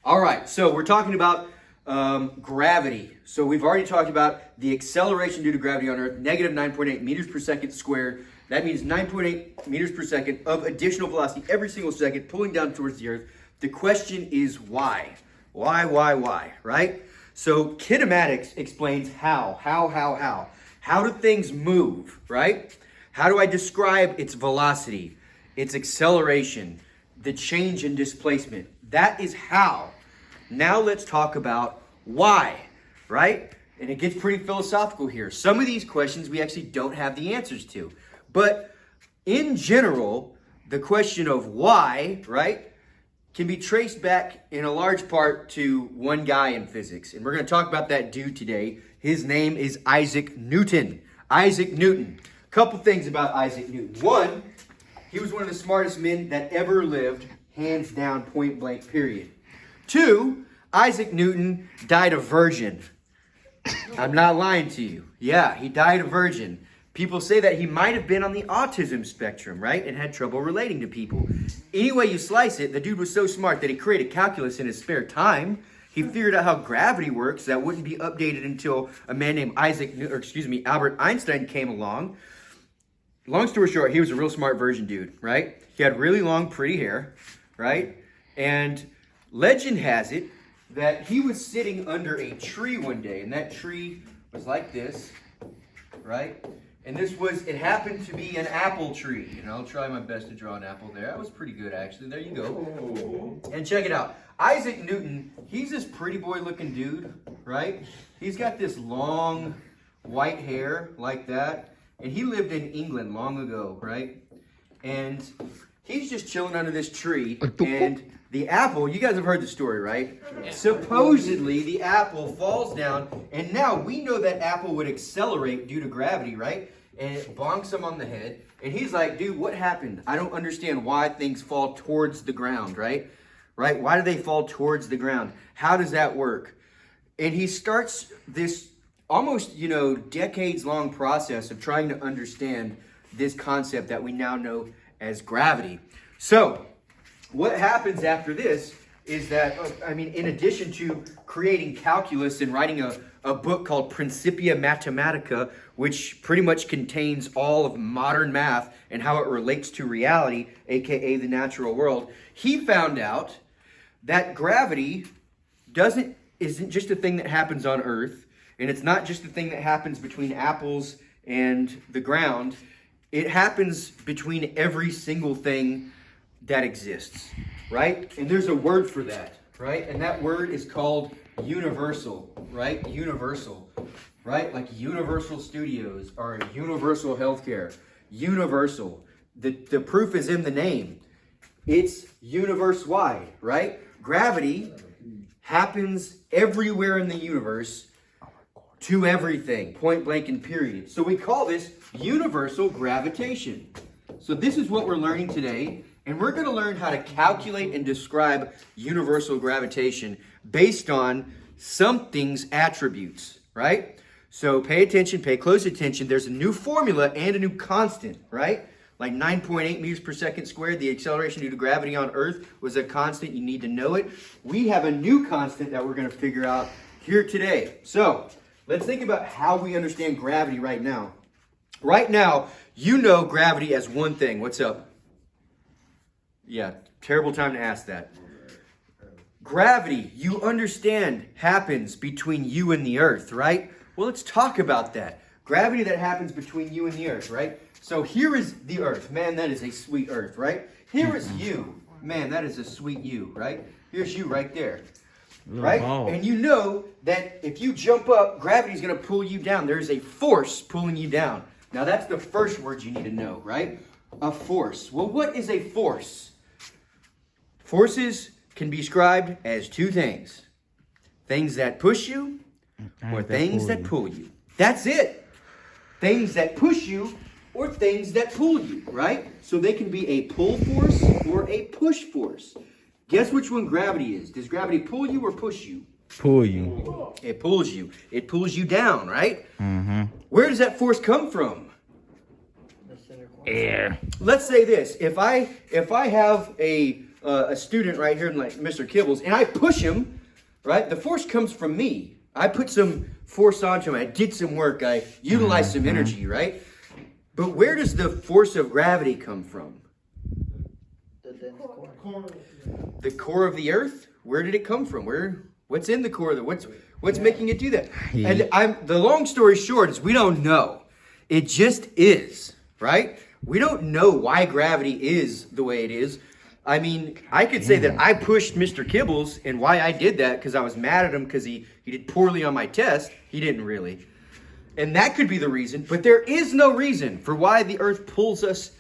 All right, so we're talking about gravity. So we've already talked about the acceleration due to gravity on Earth, negative 9.8 meters per second squared. That means 9.8 meters per second of additional velocity every single second pulling down towards the Earth. The question is why? Why, right? So kinematics explains how. How do things move, right? How do I describe its velocity, its acceleration, the change in displacement? That is how. Now let's talk about why, right? And it gets pretty philosophical here. Some of these questions we actually don't have the answers to. But in general, the question of why, right, can be traced back in a large part to one guy in physics. And we're going to talk about that dude today. His name is Isaac Newton. Isaac Newton. A couple things about Isaac Newton. One, he was one of the smartest men that ever lived, hands down, point blank, period. Two, Isaac Newton died a virgin. I'm not lying to you. Yeah, he died a virgin. People say that he might have been on the autism spectrum, right? And had trouble relating to people. Any way you slice it, the dude was so smart that he created calculus in his spare time. He figured out how gravity works that wouldn't be updated until a man named Albert Einstein came along. Long story short, he was a real smart virgin dude, right? He had really long, pretty hair, right? And legend has it that he was sitting under a tree one day, and that tree was like this, right? And it happened to be an apple tree. And I'll try my best to draw an apple there. That was pretty good, actually. There you go. And check it out. Isaac Newton, he's this pretty boy looking dude, right? He's got this long white hair like that. And he lived in England long ago, right? And he's just chilling under this tree. And the apple, you guys have heard the story, right? Yeah. Supposedly, the apple falls down, and now we know that apple would accelerate due to gravity, right? And it bonks him on the head. And he's like, dude, what happened? I don't understand why things fall towards the ground, right? Why do they fall towards the ground? How does that work? And he starts this almost, decades-long process of trying to understand this concept that we now know as gravity. So, what happens after this is that, in addition to creating calculus and writing a book called Principia Mathematica, which pretty much contains all of modern math and how it relates to reality, aka the natural world, he found out that gravity isn't just a thing that happens on Earth, and it's not just a thing that happens between apples and the ground. It happens between every single thing that exists, right? And there's a word for that, right? And that word is called universal, right? Universal, right? Like Universal Studios or Universal Healthcare. Universal. The proof is in the name. It's universe-wide, right? Gravity happens everywhere in the universe to everything, point blank and period. So we call this universal gravitation. So this is what we're learning today. And we're going to learn how to calculate and describe universal gravitation based on something's attributes, right? So pay attention, pay close attention. There's a new formula and a new constant, right? Like 9.8 meters per second squared, the acceleration due to gravity on Earth was a constant. You need to know it. We have a new constant that we're going to figure out here today. So let's think about how we understand gravity right now. Right now, you know gravity as one thing. What's up? Yeah, terrible time to ask that. Gravity, you understand, happens between you and the Earth, right? Well, let's talk about that. Gravity that happens between you and the Earth, right? So here is the Earth. Man, that is a sweet Earth, right? Here is you. Man, that is a sweet you, right? Here's you right there, right? Wow. And you know that if you jump up, gravity is going to pull you down. There is a force pulling you down. Now, that's the first word you need to know, right? A force. Well, what is a force? Forces can be described as two things. Things that push you or things that pull you. That's it. Things that push you or things that pull you, right? So they can be a pull force or a push force. Guess which one gravity is? Does gravity pull you or push you? Pull you. It pulls you. It pulls you down, right? Mm-hmm. Where does that force come from? Air. Let's say this. If I have a a student right here, like Mr. Kibbles, and I push him, right? The force comes from me. I put some force onto him. I did some work. I utilized some energy, right? But where does the force of gravity come from? The core of the earth? Where did it come from? What's in the core of the what's making it do that? And the long story short is we don't know. It just is, right? We don't know why gravity is the way it is. I mean, I could say that I pushed Mr. Kibbles, and why I did that because I was mad at him because he did poorly on my test. He didn't really. And that could be the reason, but there is no reason for why the earth pulls us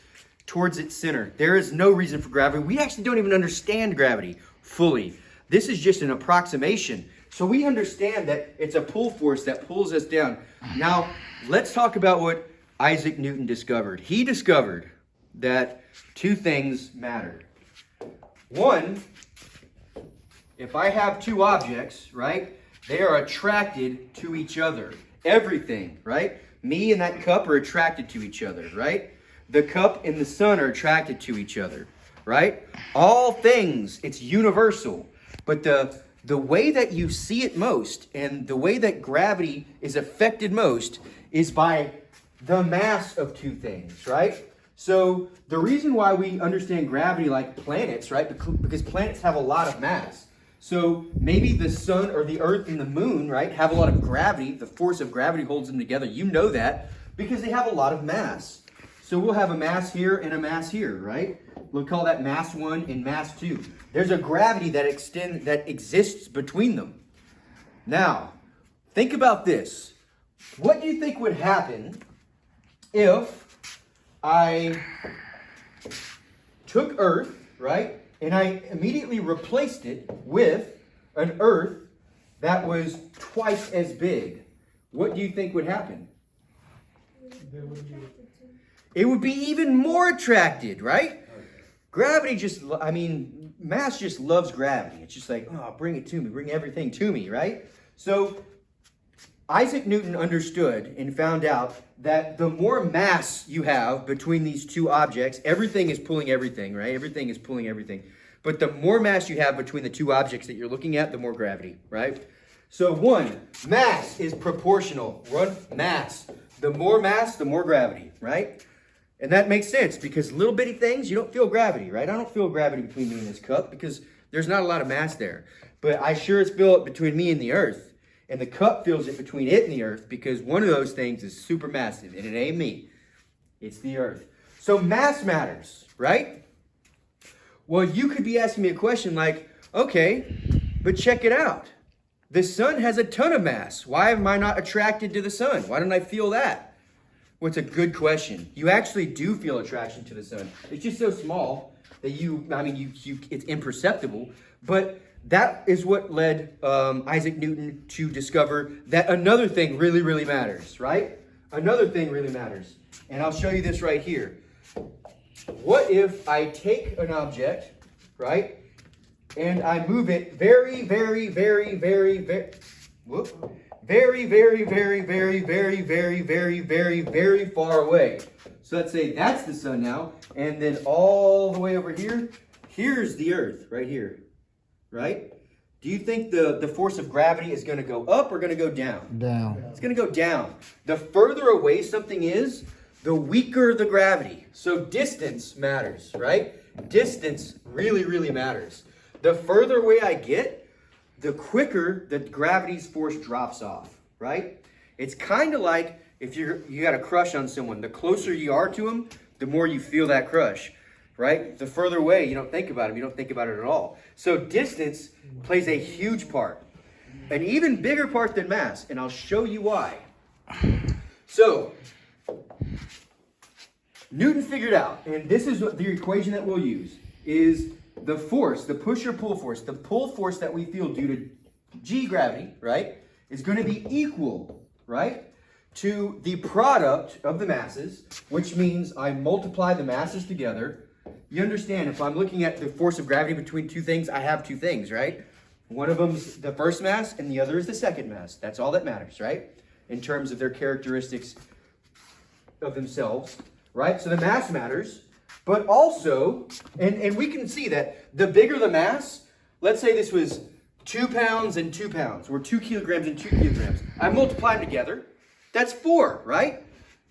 towards its center. There is no reason for gravity. We actually don't even understand gravity fully. This is just an approximation. So we understand that it's a pull force that pulls us down. Now, let's talk about what Isaac Newton discovered. He discovered that two things matter. One, if I have two objects, right, they are attracted to each other. Everything, right? Me and that cup are attracted to each other, right? The cup and the sun are attracted to each other, right? All things, it's universal. But the way that you see it most and the way that gravity is affected most is by the mass of two things, right? So the reason why we understand gravity like planets, right? Because planets have a lot of mass. So maybe the sun or the earth and the moon, right, have a lot of gravity. The force of gravity holds them together. You know that because they have a lot of mass. So we'll have a mass here and a mass here, right? We'll call that mass 1 and mass 2. There's a gravity that exists between them. Now, think about this. What do you think would happen if I took Earth, right, and I immediately replaced it with an Earth that was twice as big? What do you think would happen? It would be even more attracted, right? Gravity mass just loves gravity. It's just like, oh, bring it to me, bring everything to me, right? So Isaac Newton understood and found out that the more mass you have between these two objects, everything is pulling everything, right? Everything is pulling everything. But the more mass you have between the two objects that you're looking at, the more gravity, right? So mass is proportional. Mass. The more mass, the more gravity, right? And that makes sense because little bitty things, you don't feel gravity, right? I don't feel gravity between me and this cup because there's not a lot of mass there. But I sure feel it between me and the earth. And the cup feels it between it and the earth because one of those things is super massive. And it ain't me. It's the earth. So mass matters, right? Well, you could be asking me a question like, okay, but check it out. The sun has a ton of mass. Why am I not attracted to the sun? Why don't I feel that? Well, it's a good question. You actually do feel attraction to the sun. It's just so small that it's imperceptible. But that is what led Isaac Newton to discover that another thing really, really matters, right? Another thing really matters. And I'll show you this right here. What if I take an object, right, and I move it very, very, very, very, very, very, very, very, very, very, very, very, very, very far away. So let's say that's the sun now, and then all the way over here, here's the earth right here, right? Do you think the force of gravity is going to go up or going to go down? Down. It's going to go down. The further away something is, the weaker the gravity. So distance matters, right? Distance really, really matters. The further away I get, the quicker the gravity's force drops off, right? It's kind of like if you got a crush on someone. The closer you are to them, the more you feel that crush, right? The further away, you don't think about them. You don't think about it at all. So distance plays a huge part, an even bigger part than mass, and I'll show you why. So Newton figured out, and this is what the equation that we'll use, is the force, the push or pull force, the pull force that we feel due to G gravity, right, is going to be equal, right, to the product of the masses, which means I multiply the masses together. You understand, if I'm looking at the force of gravity between two things, I have two things, right? One of them's the first mass and the other is the second mass. That's all that matters, right? In terms of their characteristics of themselves, right? So the mass matters, but also, and we can see that the bigger the mass, let's say this was 2 pounds and 2 pounds, or 2 kilograms and 2 kilograms. I multiply them together, that's 4, right?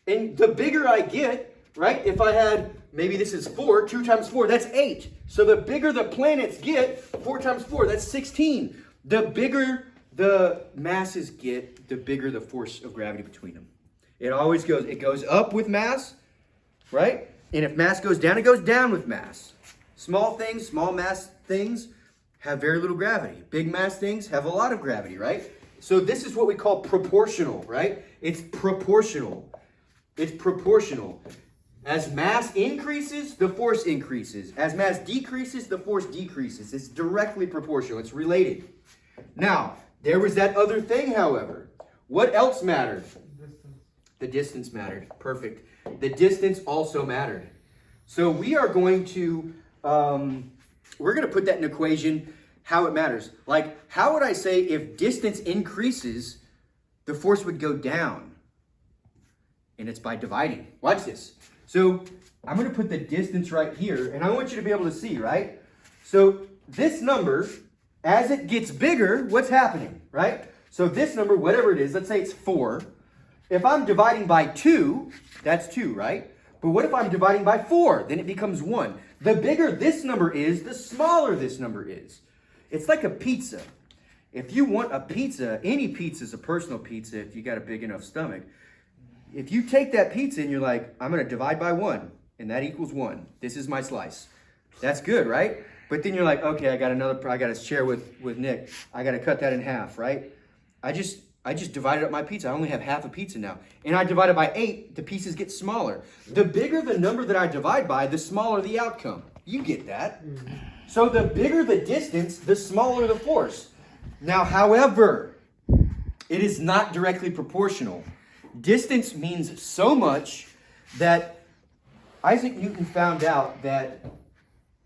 And the bigger I get, right, if I had, maybe this is 4, 2 times 4, that's 8. So the bigger the planets get, 4 times 4, that's 16. The bigger the masses get, the bigger the force of gravity between them. It always goes, it goes up with mass, right? And if mass goes down, it goes down with mass. Small things, small mass things have very little gravity. Big mass things have a lot of gravity, right? So this is what we call proportional, right? It's proportional. It's proportional. As mass increases, the force increases. As mass decreases, the force decreases. It's directly proportional. It's related. Now, there was that other thing, however. What else mattered? The distance mattered. Perfect. The distance also mattered. So we are going to, we're going to put that in equation, how it matters. Like, how would I say if distance increases, the force would go down? And it's by dividing. Watch this. So I'm going to put the distance right here, and I want you to be able to see, right? So this number, as it gets bigger, what's happening, right? So this number, whatever it is, let's say it's 4. If I'm dividing by 2, that's 2, right? But what if I'm dividing by 4? Then it becomes 1. The bigger this number is, the smaller this number is. It's like a pizza. If you want a pizza, any pizza is a personal pizza if you got a big enough stomach. If you take that pizza and you're like, I'm going to divide by 1, and that equals 1. This is my slice. That's good, right? But then you're like, okay, I got to share with Nick. I got to cut that in half, right? I just divided up my pizza. I only have half a pizza now. And I divide it by 8, the pieces get smaller. The bigger the number that I divide by, the smaller the outcome. You get that. So the bigger the distance, the smaller the force. Now, however, it is not directly proportional. Distance means so much that Isaac Newton found out that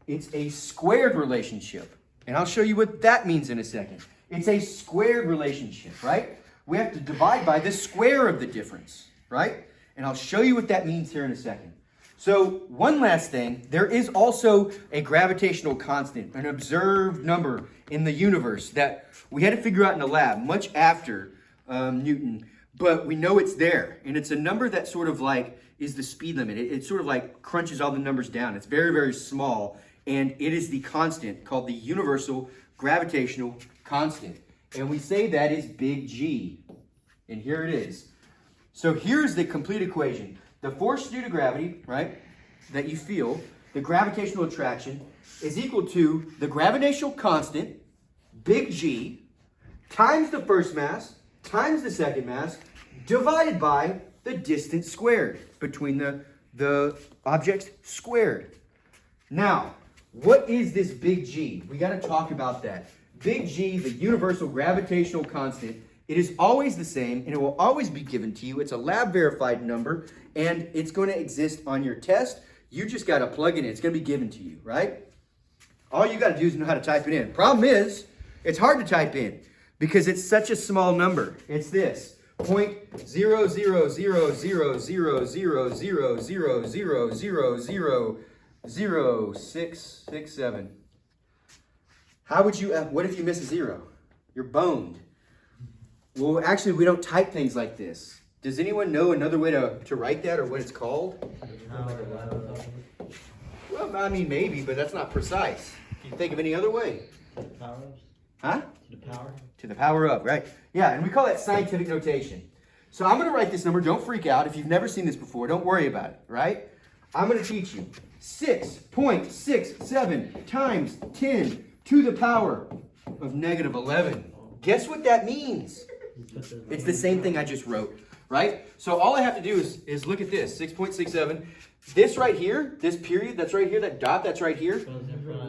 it's a squared relationship. And I'll show you what that means in a second. It's a squared relationship, right? We have to divide by the square of the difference, right? And I'll show you what that means here in a second. So one last thing, there is also a gravitational constant, an observed number in the universe that we had to figure out in the lab much after Newton, but we know it's there. And it's a number that sort of like is the speed limit. It sort of like crunches all the numbers down. It's very, very small. And it is the constant called the universal gravitational constant. And we say that is big G. And here it is. So here's the complete equation. The force due to gravity, right, that you feel, the gravitational attraction, is equal to the gravitational constant, big G, times the first mass, times the second mass, divided by the distance squared between the objects squared. Now, what is this big G? We got to talk about that. Big G, the universal gravitational constant, it is always the same, and it will always be given to you. It's a lab-verified number, and it's going to exist on your test. You just got to plug it in. It's going to be given to you, right? All you got to do is know how to type it in. Problem is, it's hard to type in because it's such a small number. It's this, 0.0000000000667. How would you, what if you miss a 0? You're boned. Well, actually, we don't type things like this. Does anyone know another way to write that or what it's called? Well, I mean, maybe, but that's not precise. Can you think of any other way? Power ups? Huh? To the power? To the power of, right? Yeah, and we call that scientific notation. So I'm going to write this number. Don't freak out. If you've never seen this before, don't worry about it, right? I'm going to teach you. 6.67 times 10 to the power of negative 11. Guess what that means? It's the same thing I just wrote, right? So all I have to do is look at this, 6.67. This right here, this period that's right here, that dot that's right here,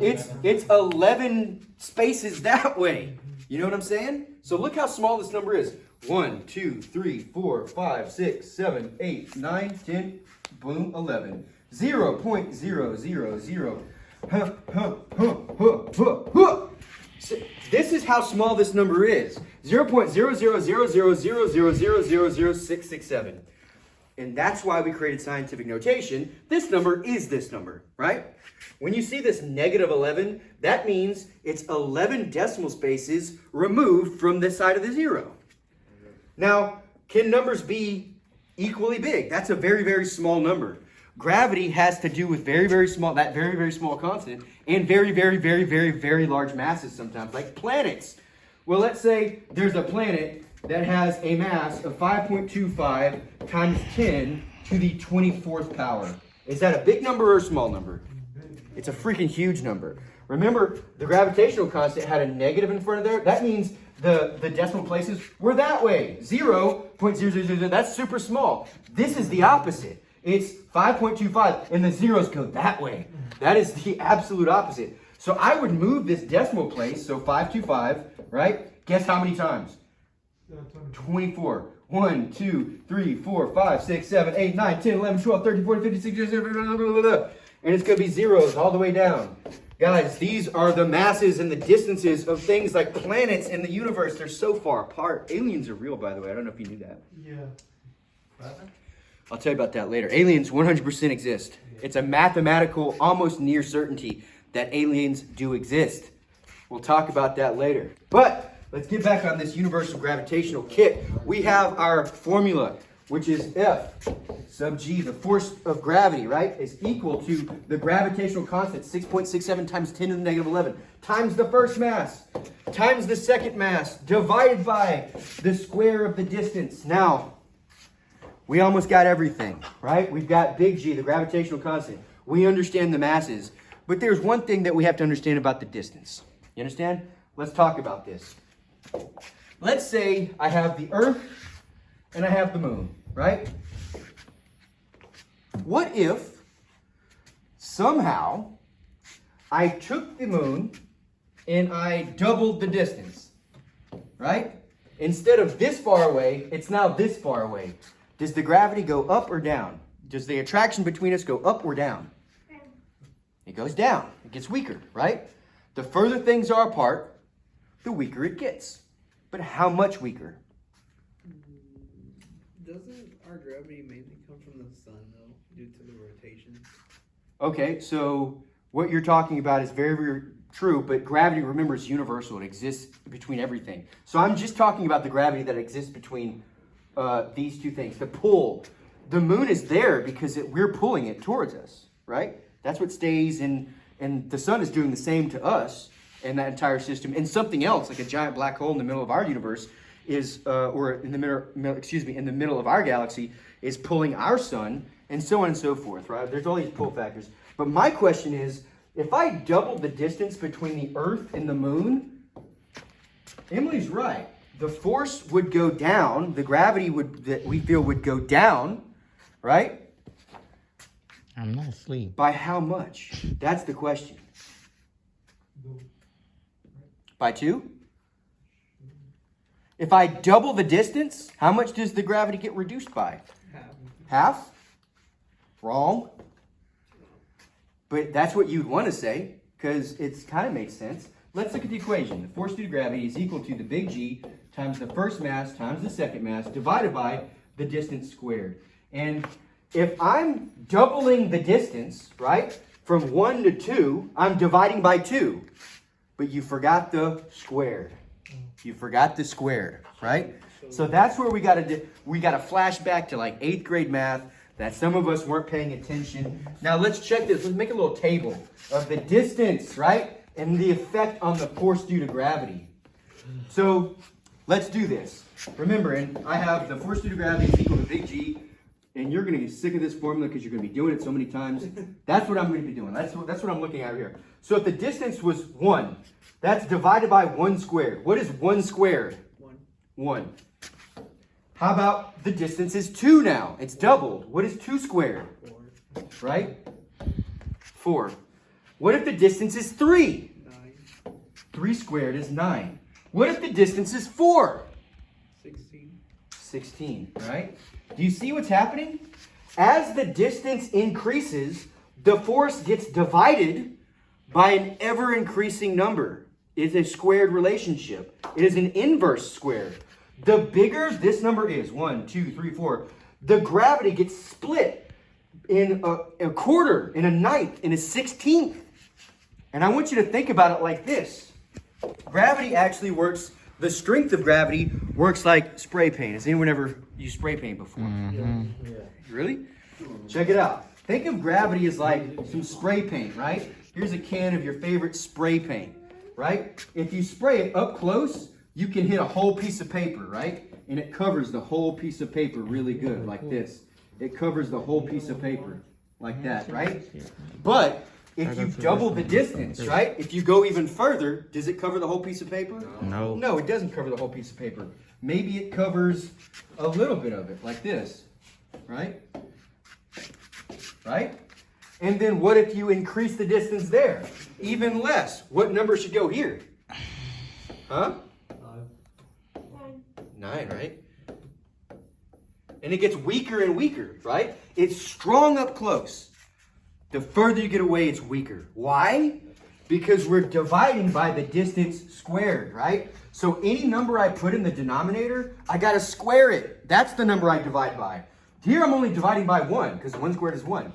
it's 11 spaces that way. You know what I'm saying? So look how small this number is. 1, 2, 3, 4, 5, 6, 7, 8, 9, 10, boom, 11. 0.000. This is how small this number is. 0.00000000667. And that's why we created scientific notation. This number is this number, right? When you see this negative 11, that means it's 11 decimal spaces removed from this side of the zero. Now, can numbers be equally big? That's a very, very small number. Gravity has to do with very, very small constant and very, very, very, very, very large masses sometimes, like planets. Well, let's say there's a planet that has a mass of 5.25 times 10 to the 24th power. Is that a big number or a small number? It's a freaking huge number. Remember, the gravitational constant had a negative in front of there. That means the decimal places were that way. 0.0000, that's super small. This is the opposite. It's 5.25, and the zeros go that way. That is the absolute opposite. So I would move this decimal place, so 525, right? Guess how many times? 24. 1, 2, 3, 4, 5, 6, 7, 8, 9, 10, 11, 12, 13, 14, 15, 16, 17, blah, blah, blah. And it's going to be zeros all the way down. Guys, these are the masses and the distances of things like planets in the universe. They're so far apart. Aliens are real, by the way. I don't know if you knew that. Yeah. I'll tell you about that later. Aliens 100% exist. It's a mathematical, almost near certainty that aliens do exist. We'll talk about that later. But let's get back on this universal gravitational kit. We have our formula, which is F sub g, the force of gravity, right, is equal to the gravitational constant, 6.67 times 10 to the negative 11, times the first mass, times the second mass, divided by the square of the distance. Now, we almost got everything, right? We've got big G, the gravitational constant. We understand the masses. But there's one thing that we have to understand about the distance. You understand? Let's talk about this. Let's say I have the Earth and I have the moon, right? What if somehow I took the moon and I doubled the distance, right? Instead of this far away, it's now this far away. Does the gravity go up or down? Does the attraction between us go up or down? It goes down. It gets weaker, right? The further things are apart, the weaker it gets. But how much weaker? Doesn't our gravity mainly come from the sun, though, due to the rotation? Okay, so what you're talking about is very, very true, but gravity, remember, is universal. It exists between everything. So I'm just talking about the gravity that exists between these two things. The pull. The moon is there because we're pulling it towards us, right? That's what stays in, and the sun is doing the same to us and that entire system. And something else, like a giant black hole in the middle of our universe, is or in the in the middle of our galaxy, is pulling our sun, and so on and so forth, right? There's all these pull factors. But my question is, if I doubled the distance between the Earth and the moon, Emily's right. The force would go down. The gravity that we feel would go down, right? I'm not asleep. By how much? That's the question. By 2? If I double the distance, how much does the gravity get reduced by? Half? Wrong. But that's what you'd want to say, because it kind of makes sense. Let's look at the equation. The force due to gravity is equal to the big G times the first mass times the second mass divided by the distance squared. And if I'm doubling the distance, right, from 1 to 2, I'm dividing by 2. But you forgot the squared. You forgot the squared, right? So that's where we got to flash back to like 8th grade math that some of us weren't paying attention. Now let's check this. Let's make a little table of the distance, right? And the effect on the force due to gravity. So let's do this. Remember, and I have the force due to gravity is equal to big G, and you're going to get sick of this formula because you're going to be doing it so many times. That's what I'm going to be doing. That's what I'm looking at here. So if the distance was 1, that's divided by 1 squared. What is 1 squared? 1. How about the distance is 2 now? It's doubled. What is 2 squared? 4. Right? 4. What if the distance is 3? 9. 3 squared is 9. What if the distance is 4? 16. 16, right? Do you see what's happening? As the distance increases, the force gets divided by an ever-increasing number. It's a squared relationship. It is an inverse squared. The bigger this number is, 1, 2, 3, 4, the gravity gets split in a quarter, in a ninth, in a 16th. And I want you to think about it like this. Gravity actually works, the strength of gravity works like spray paint. Has anyone ever used spray paint before? Really? Check it out. Think of gravity as like some spray paint, right? Here's a can of your favorite spray paint, right? If you spray it up close, you can hit a whole piece of paper, right? And it covers the whole piece of paper really good, like this. It covers the whole piece of paper, like that, right? But if you double the distance, right? If you go even further, does it cover the whole piece of paper? No. No, it doesn't cover the whole piece of paper. Maybe it covers a little bit of it, like this, right? Right? And then what if you increase the distance there? Even less. What number should go here? Huh? 9, right? And it gets weaker and weaker, right? It's strong up close. The further you get away, it's weaker. Why? Because we're dividing by the distance squared, right? So any number I put in the denominator, I gotta square it. That's the number I divide by. Here I'm only dividing by 1, because 1 squared is 1.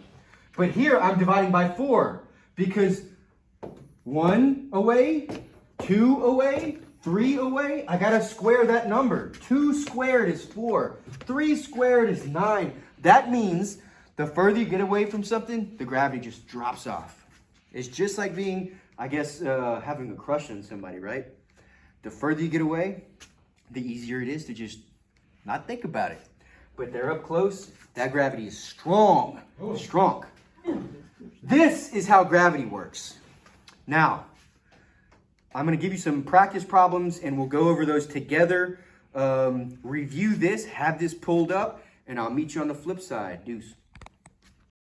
But here I'm dividing by 4, because 1 away, 2 away, 3 away, I gotta square that number. 2 squared is 4. 3 squared is 9. That means the further you get away from something, the gravity just drops off. It's just like being, I guess, having a crush on somebody, right? The further you get away, the easier it is to just not think about it. But they're up close, that gravity is strong. Strong. This is how gravity works. Now, I'm going to give you some practice problems and we'll go over those together. Review this, have this pulled up, and I'll meet you on the flip side. Deuce.